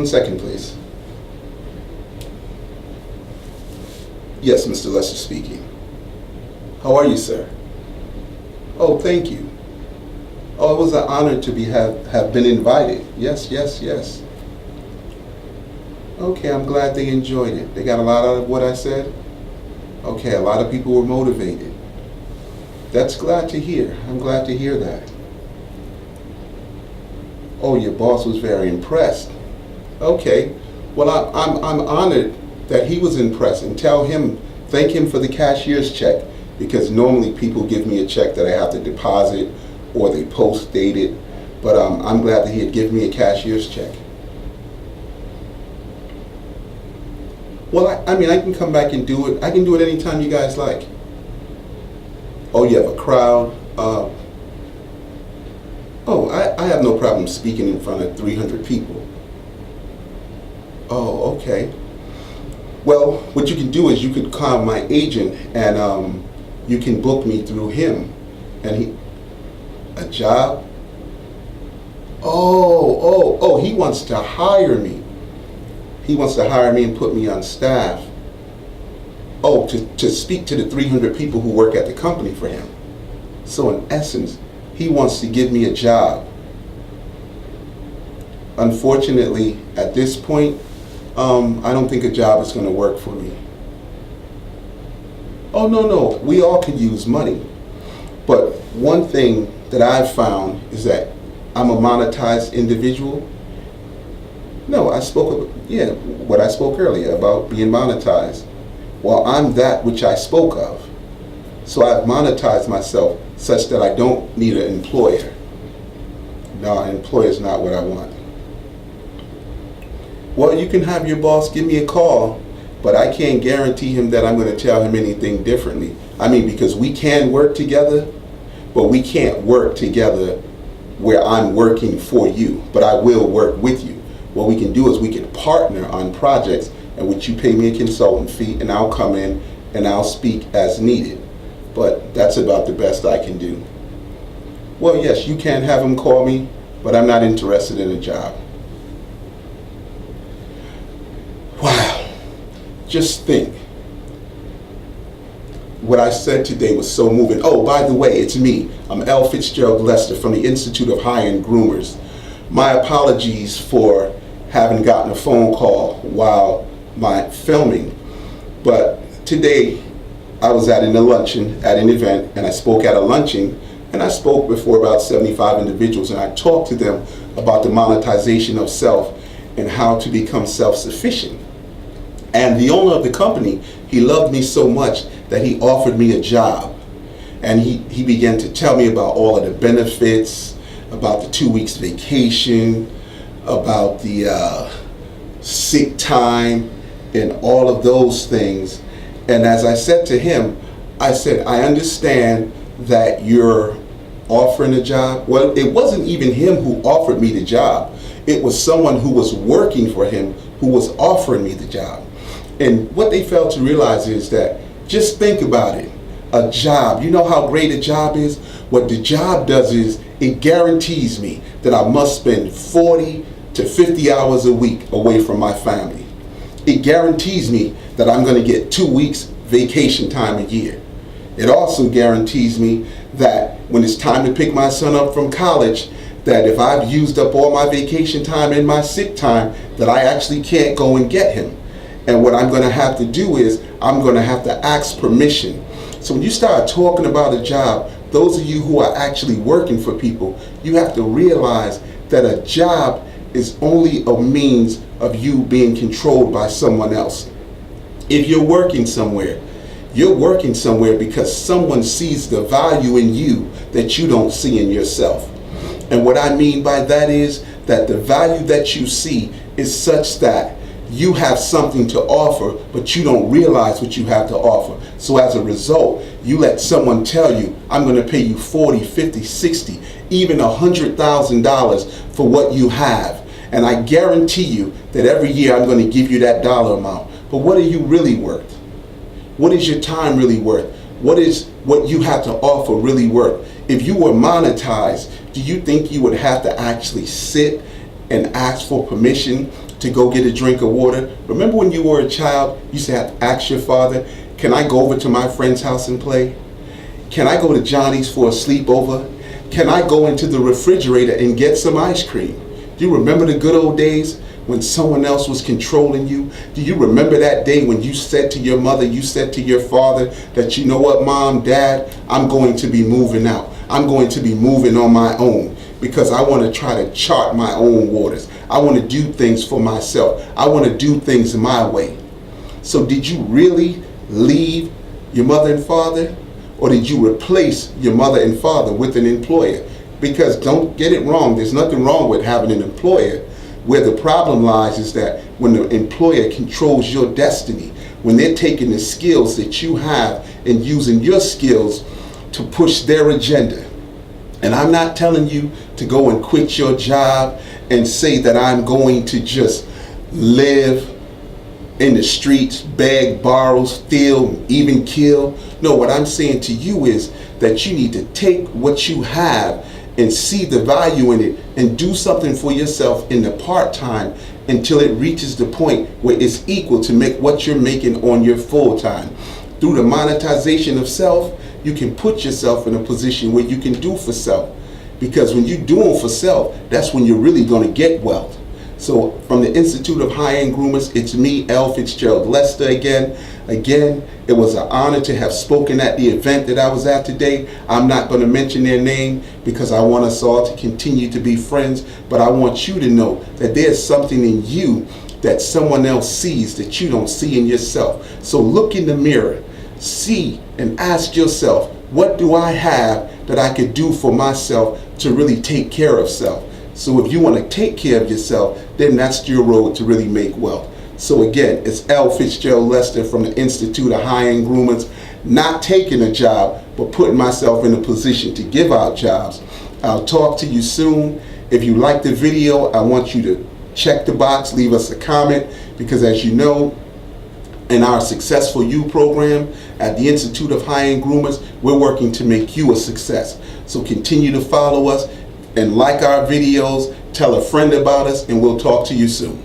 1 second, please. Yes, Mr. Lester speaking. How are you, sir? Oh, thank you. Oh, it was an honor to have been invited. Yes, yes, yes. Okay, I'm glad they enjoyed it. They got a lot out of what I said? Okay, a lot of people were motivated. That's glad to hear. I'm glad to hear that. Oh, your boss was very impressed. Okay, well, I'm honored that he was impressed, and thank him for the cashier's check, because normally people give me a check that I have to deposit or they post date it, but I'm glad that he had given me a cashier's check. Well, I mean, I can come back and do it. I can do it anytime you guys like. Oh, you have a crowd? I have no problem speaking in front of 300 people. Oh, okay. Well, what you can do is you could call my agent, and you can book me through him. And a job? Oh, he wants to hire me. He wants to hire me and put me on staff. Oh, to speak to the 300 people who work at the company for him. So in essence, he wants to give me a job. Unfortunately, at this point, I don't think a job is going to work for me. Oh, no, we all can use money. But one thing that I've found is that I'm a monetized individual. No, what I spoke earlier about being monetized. Well, I'm that which I spoke of. So I've monetized myself such that I don't need an employer. No, an employer is not what I want. Well, you can have your boss give me a call, but I can't guarantee him that I'm going to tell him anything differently. I mean, because we can work together, but we can't work together where I'm working for you, but I will work with you. What we can do is we can partner on projects in which you pay me a consultant fee, and I'll come in and I'll speak as needed. But that's about the best I can do. Well, yes, you can have him call me, but I'm not interested in a job. Wow. Just think. What I said today was so moving. Oh, by the way, it's me. I'm L.Fitzgerald Lester from the Institute of High-End Groomers. My apologies for having gotten a phone call while my filming, but today I was at an event, and I spoke at a luncheon, and I spoke before about 75 individuals, and I talked to them about the monetization of self and how to become self-sufficient. And the owner of the company, he loved me so much that he offered me a job, and he began to tell me about all of the benefits, about the 2 weeks vacation, about the sick time, and all of those things. And as I said to him, I said, I understand that you're offering a job. Well, it wasn't even him who offered me the job. It was someone who was working for him who was offering me the job. And what they failed to realize is that, just think about it, a job, you know how great a job is? What the job does is it guarantees me that I must spend 40 to 50 hours a week away from my family. It guarantees me that I'm going to get 2 weeks vacation time a year. It also guarantees me that when it's time to pick my son up from college, that if I've used up all my vacation time and my sick time, that I actually can't go and get him. And what I'm going to have to do is I'm going to have to ask permission. So when you start talking about a job, those of you who are actually working for people, you have to realize that a job is only a means of you being controlled by someone else. If you're working somewhere because someone sees the value in you that you don't see in yourself. And what I mean by that is that the value that you see is such that you have something to offer, but you don't realize what you have to offer. So as a result, you let someone tell you, I'm going to pay you 40, 50, 60, even $100,000 for what you have. And I guarantee you that every year I'm going to give you that dollar amount. But what are you really worth? What is your time really worth? What is what you have to offer really worth? If you were monetized, do you think you would have to actually sit and ask for permission to go get a drink of water? Remember when you were a child, you used to have to ask your father, can I go over to my friend's house and play? Can I go to Johnny's for a sleepover? Can I go into the refrigerator and get some ice cream? Do you remember the good old days when someone else was controlling you? Do you remember that day when you said to your mother, you said to your father that, you know what, Mom, Dad, I'm going to be moving out. I'm going to be moving on my own because I want to try to chart my own waters. I want to do things for myself. I want to do things my way. So did you really leave your mother and father? Or did you replace your mother and father with an employer? Because don't get it wrong, there's nothing wrong with having an employer. Where the problem lies is that when the employer controls your destiny, when they're taking the skills that you have and using your skills to push their agenda. And I'm not telling you to go and quit your job and say that I'm going to just live in the streets, beg, borrow, steal, even kill. No, what I'm saying to you is that you need to take what you have and see the value in it and do something for yourself in the part-time until it reaches the point where it's equal to make what you're making on your full-time. Through the monetization of self, you can put yourself in a position where you can do for self. Because when you're doing for self, that's when you're really going to get wealth. So from the Institute of High-End Groomers, it's me, L.Fitzgerald Lester again. Again, it was an honor to have spoken at the event that I was at today. I'm not going to mention their name because I want us all to continue to be friends, but I want you to know that there's something in you that someone else sees that you don't see in yourself. So look in the mirror, see and ask yourself, what do I have that I could do for myself to really take care of self? So if you want to take care of yourself, then that's your road to really make wealth. So again, it's L. Fitzgerald Lester from the Institute of High-End Groomers, not taking a job, but putting myself in a position to give out jobs. I'll talk to you soon. If you like the video, I want you to check the box, leave us a comment, because as you know, in our Successful You program at the Institute of High-End Groomers, we're working to make you a success. So continue to follow us and like our videos, tell a friend about us, and we'll talk to you soon.